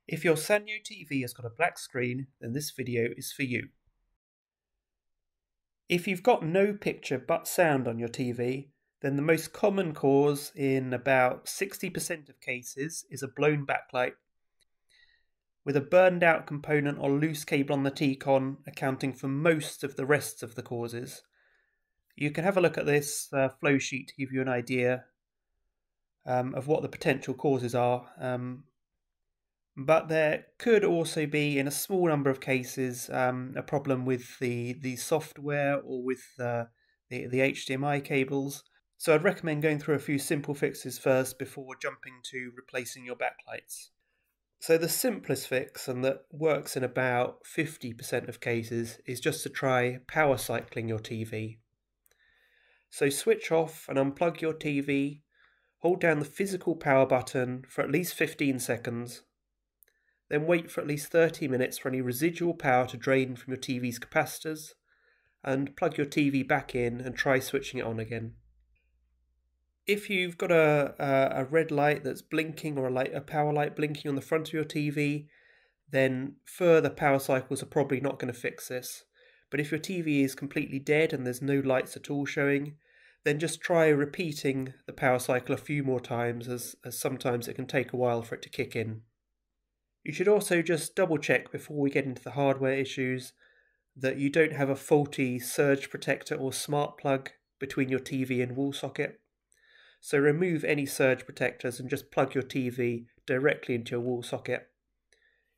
If your Sanyo TV has got a black screen, then this video is for you. If you've got no picture but sound on your TV, then the most common cause in about 60% of cases is a blown backlight, with a burned out component or loose cable on the T-con accounting for most of the rest of the causes. You can have a look at this flow sheet to give you an idea of what the potential causes are. But there could also be, in a small number of cases, a problem with the software or with the HDMI cables. So I'd recommend going through a few simple fixes first before jumping to replacing your backlights. So the simplest fix, and that works in about 50% of cases, is just to try power cycling your TV. So switch off and unplug your TV, hold down the physical power button for at least 15 seconds, then wait for at least 30 minutes for any residual power to drain from your TV's capacitors, and plug your TV back in and try switching it on again. If you've got a red light that's blinking or a power light blinking on the front of your TV, then further power cycles are probably not going to fix this. But if your TV is completely dead and there's no lights at all showing, then just try repeating the power cycle a few more times, as sometimes it can take a while for it to kick in. You should also just double check before we get into the hardware issues that you don't have a faulty surge protector or smart plug between your TV and wall socket. So remove any surge protectors and just plug your TV directly into your wall socket.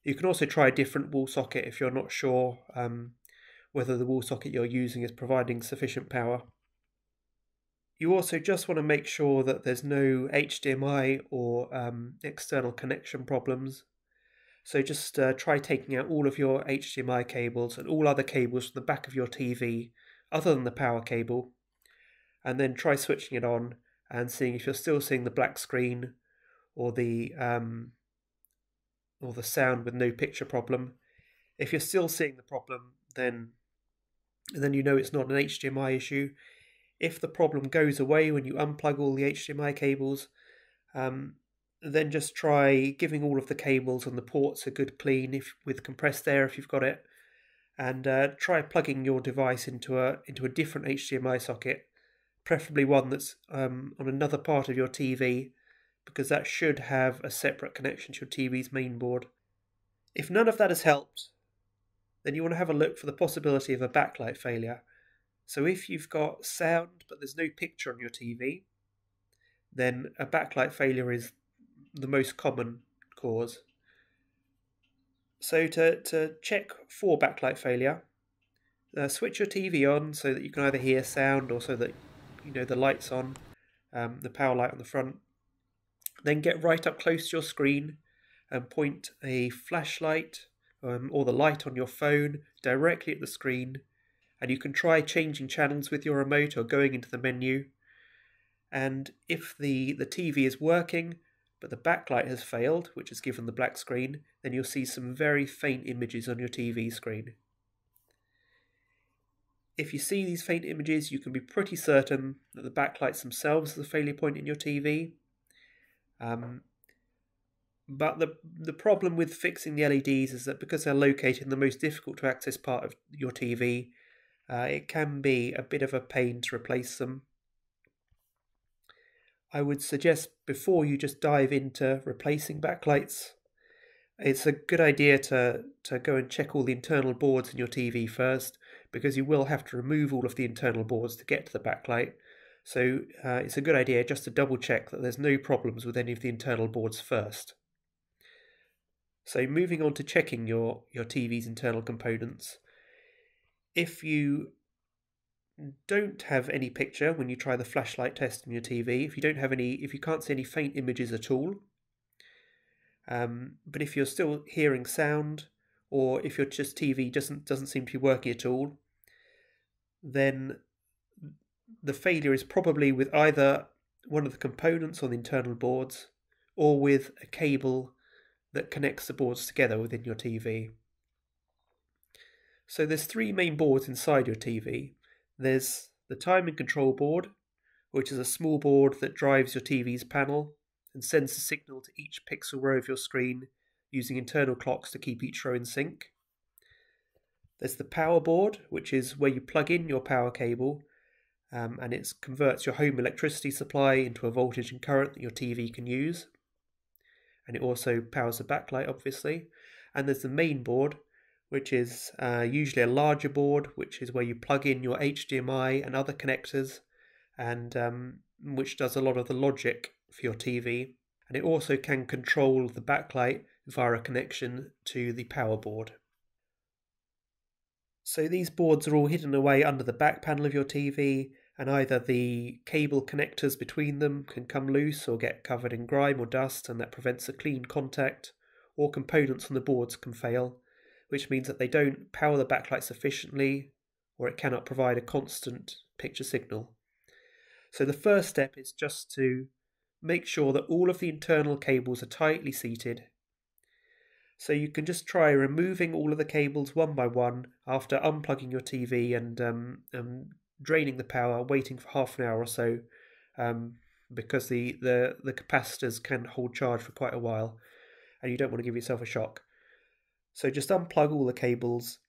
You can also try a different wall socket if you're not sure whether the wall socket you're using is providing sufficient power. You also just want to make sure that there's no HDMI or external connection problems. So just try taking out all of your HDMI cables and all other cables from the back of your TV other than the power cable, and then try switching it on and seeing if you're still seeing the black screen or the sound with no picture problem. If you're still seeing the problem, then you know it's not an HDMI issue. If the problem goes away when you unplug all the HDMI cables, then just try giving all of the cables and the ports a good clean with compressed air if you've got it, and try plugging your device into a different HDMI socket, preferably one that's on another part of your TV, because that should have a separate connection to your TV's main board. If none of that has helped, then you want to have a look for the possibility of a backlight failure. So if you've got sound but there's no picture on your TV, then a backlight failure is the most common cause. So to check for backlight failure, switch your TV on so that you can either hear sound or so that you know the light's on, the power light on the front. Then get right up close to your screen and point a flashlight or the light on your phone directly at the screen, and you can try changing channels with your remote or going into the menu. And if the TV is working but the backlight has failed, which has given the black screen, then you'll see some very faint images on your TV screen. If you see these faint images, you can be pretty certain that the backlights themselves are the failure point in your TV. But the problem with fixing the LEDs is that because they're located in the most difficult to access part of your TV, it can be a bit of a pain to replace them. I would suggest before you just dive into replacing backlights, it's a good idea to go and check all the internal boards in your TV first, because you will have to remove all of the internal boards to get to the backlight. So it's a good idea just to double check that there's no problems with any of the internal boards first. So moving on to checking your TV's internal components. If you don't have any picture when you try the flashlight test on your TV, if you can't see any faint images at all, but if you're still hearing sound, or if your TV doesn't seem to be working at all, then the failure is probably with either one of the components on the internal boards or with a cable that connects the boards together within your TV. So there's three main boards inside your TV. There's the timing control board, which is a small board that drives your TV's panel and sends a signal to each pixel row of your screen using internal clocks to keep each row in sync. There's the power board, which is where you plug in your power cable, and it converts your home electricity supply into a voltage and current that your TV can use. And it also powers the backlight, obviously. And there's the main board, which is usually a larger board, which is where you plug in your HDMI and other connectors, and which does a lot of the logic for your TV. And it also can control the backlight via a connection to the power board. So these boards are all hidden away under the back panel of your TV, and either the cable connectors between them can come loose or get covered in grime or dust, and that prevents a clean contact, or components on the boards can fail, which means that they don't power the backlight sufficiently, or it cannot provide a constant picture signal. So the first step is just to make sure that all of the internal cables are tightly seated. So you can just try removing all of the cables one by one after unplugging your TV and draining the power, waiting for half an hour or so, because the capacitors can hold charge for quite a while, and you don't want to give yourself a shock. So just unplug all the cables,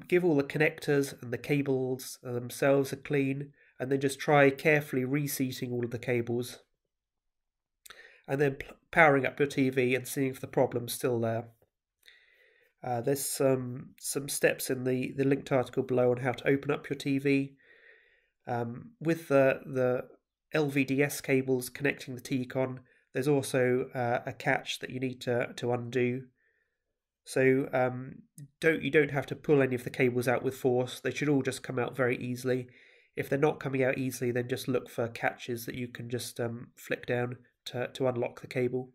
give all the connectors and the cables themselves a clean, and then just try carefully reseating all of the cables, and then powering up your TV and seeing if the problem's still there. There's some steps in the linked article below on how to open up your TV. With the LVDS cables connecting the T-con, there's also a catch that you need to undo. So you don't have to pull any of the cables out with force. They should all just come out very easily. If they're not coming out easily, then just look for catches that you can just flick down to unlock the cable.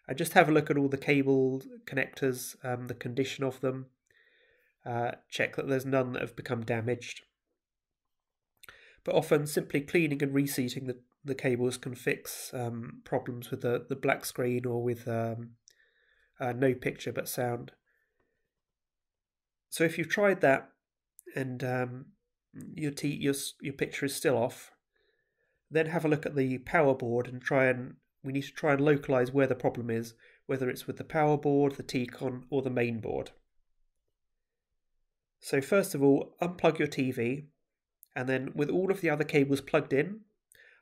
And just have a look at all the cable connectors, the condition of them. Check that there's none that have become damaged. But often simply cleaning and reseating the cables can fix problems with the black screen or with no picture but sound. So if you've tried that and your picture is still off, then have a look at the power board and we need to try and localize where the problem is, whether it's with the power board, the T-con, or the main board. So first of all, unplug your TV, and then with all of the other cables plugged in,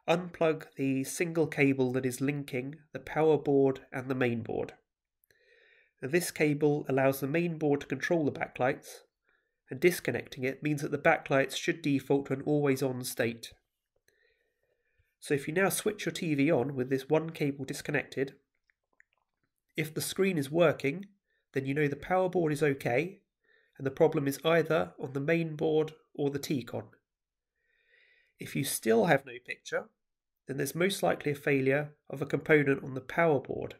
unplug the single cable that is linking the power board and the main board. Now, this cable allows the main board to control the backlights, and disconnecting it means that the backlights should default to an always-on state. So if you now switch your TV on with this one cable disconnected, if the screen is working, then you know the power board is okay, and the problem is either on the main board or the T-con. If you still have no picture, then there's most likely a failure of a component on the power board.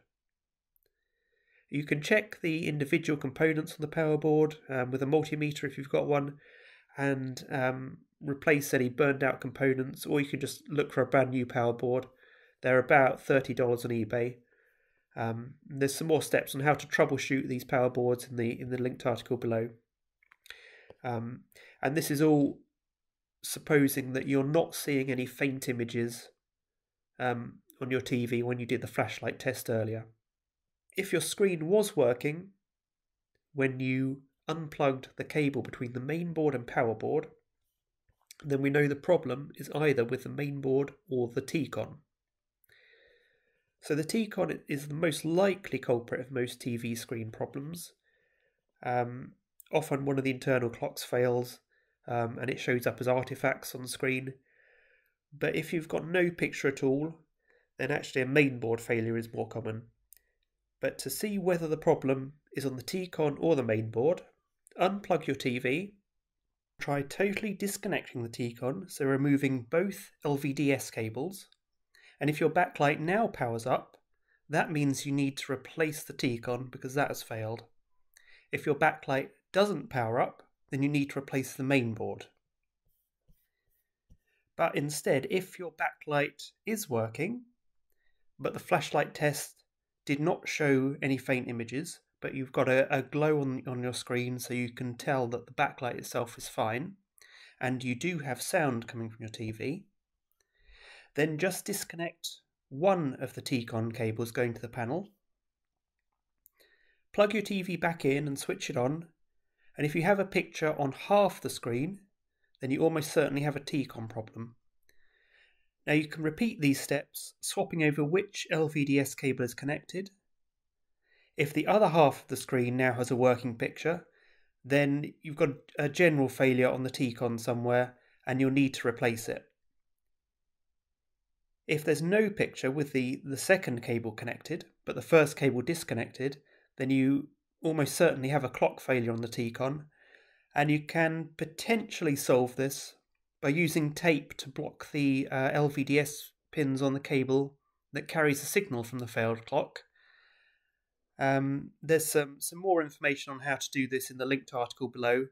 You can check the individual components on the power board with a multimeter if you've got one, and replace any burned out components, or you can just look for a brand new power board. They're about $30 on eBay. There's some more steps on how to troubleshoot these power boards in the linked article below. And this is all supposing that you're not seeing any faint images on your TV when you did the flashlight test earlier. If your screen was working when you unplugged the cable between the main board and power board, then we know the problem is either with the main board or the T-con. So the T-con is the most likely culprit of most TV screen problems. Often one of the internal clocks fails, and it shows up as artifacts on the screen. But if you've got no picture at all, then actually a main board failure is more common. But to see whether the problem is on the T-con or the main board, unplug your TV, try totally disconnecting the T-con, so removing both LVDS cables, and if your backlight now powers up, that means you need to replace the T-con because that has failed. If your backlight doesn't power up, then you need to replace the main board. But instead, if your backlight is working, but the flashlight test did not show any faint images, but you've got a glow on your screen so you can tell that the backlight itself is fine, and you do have sound coming from your TV, then just disconnect one of the T-con cables going to the panel, Plug your TV back in and switch it on, and if you have a picture on half the screen, then you almost certainly have a T-con problem. Now you can repeat these steps, swapping over which LVDS cable is connected. If the other half of the screen now has a working picture, then you've got a general failure on the T-con somewhere and you'll need to replace it. If there's no picture with the second cable connected, but the first cable disconnected, then you almost certainly have a clock failure on the T-con, and you can potentially solve this by using tape to block the LVDS pins on the cable that carries the signal from the failed clock. There's some more information on how to do this in the linked article below.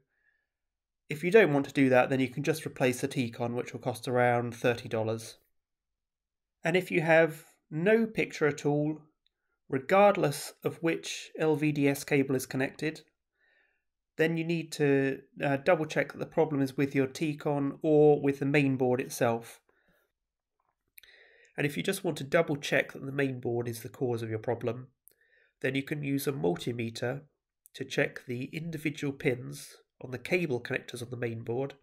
If you don't want to do that, then you can just replace the T-con, which will cost around $30. And if you have no picture at all, regardless of which LVDS cable is connected, then you need to double check that the problem is with your T-con or with the main board itself. And if you just want to double check that the main board is the cause of your problem, then you can use a multimeter to check the individual pins on the cable connectors on the main board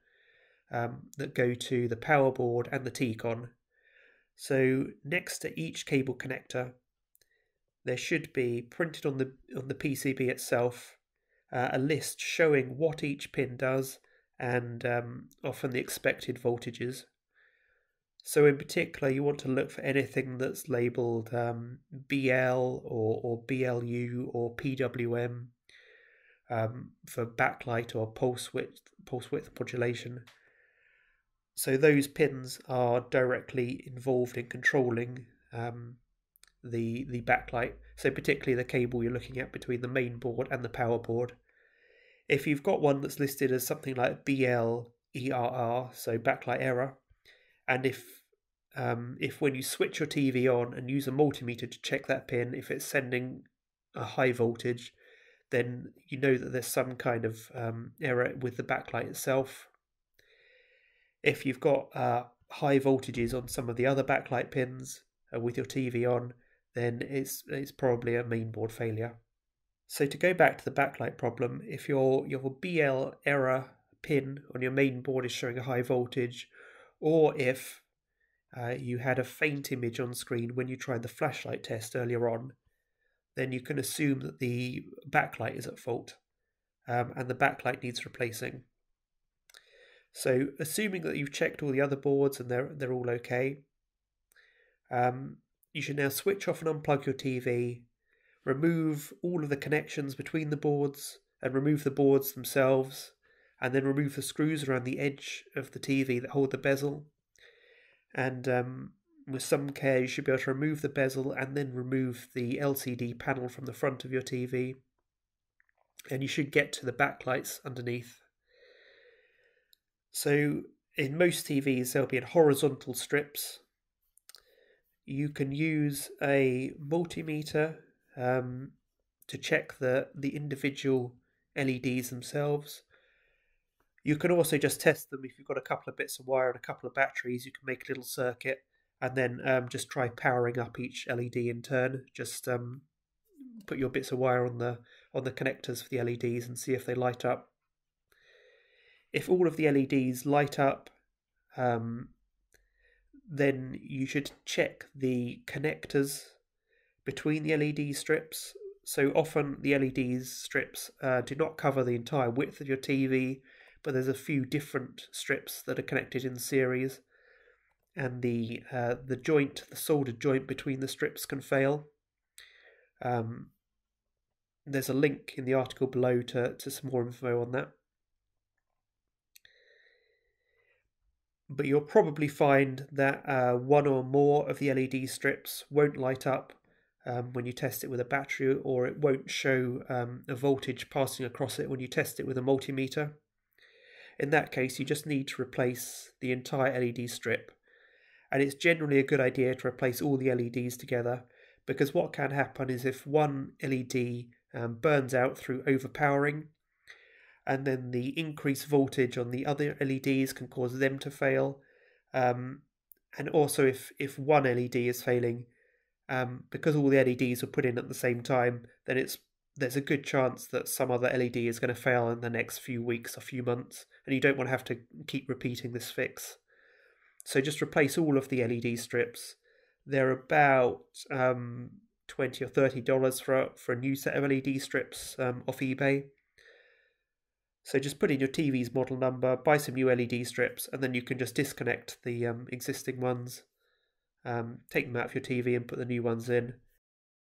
that go to the power board and the T-con. So next to each cable connector, there should be printed on the PCB itself a list showing what each pin does and often the expected voltages. So in particular, you want to look for anything that's labelled BL or BLU or PWM for backlight or pulse width modulation. So those pins are directly involved in controlling the backlight. So particularly the cable you're looking at between the main board and the power board. If you've got one that's listed as something like BL-ERR, so backlight error, and if when you switch your TV on and use a multimeter to check that pin, if it's sending a high voltage, then you know that there's some kind of error with the backlight itself. If you've got high voltages on some of the other backlight pins with your TV on, then it's probably a mainboard failure. So to go back to the backlight problem, if your BL error pin on your main board is showing a high voltage, or if you had a faint image on screen when you tried the flashlight test earlier on, then you can assume that the backlight is at fault and the backlight needs replacing. So assuming that you've checked all the other boards and they're all okay, you should now switch off and unplug your TV, remove all of the connections between the boards and remove the boards themselves, and then remove the screws around the edge of the TV that hold the bezel. And with some care you should be able to remove the bezel and then remove the LCD panel from the front of your TV, and you should get to the backlights underneath. So in most TVs they'll be in horizontal strips. You can use a multimeter to check the individual LEDs themselves. You can also just test them if you've got a couple of bits of wire and a couple of batteries. You can make a little circuit and then just try powering up each LED in turn. Just put your bits of wire on the connectors for the LEDs and see if they light up. If all of the LEDs light up, then you should check the connectors between the LED strips. So often the LED strips do not cover the entire width of your TV, but there's a few different strips that are connected in series, and the soldered joint between the strips can fail. There's a link in the article below to some more info on that. But you'll probably find that one or more of the LED strips won't light up when you test it with a battery, or it won't show a voltage passing across it when you test it with a multimeter. In that case, you just need to replace the entire LED strip. And it's generally a good idea to replace all the LEDs together, because what can happen is if one LED burns out through overpowering, and then the increased voltage on the other LEDs can cause them to fail. And also if one LED is failing, because all the LEDs are put in at the same time, then it's there's a good chance that some other LED is going to fail in the next few weeks or few months, and you don't want to have to keep repeating this fix. So just replace all of the LED strips. They're about $20 or $30 for a new set of LED strips off eBay. So just put in your TV's model number, buy some new LED strips, and then you can just disconnect the existing ones, take them out of your TV and put the new ones in.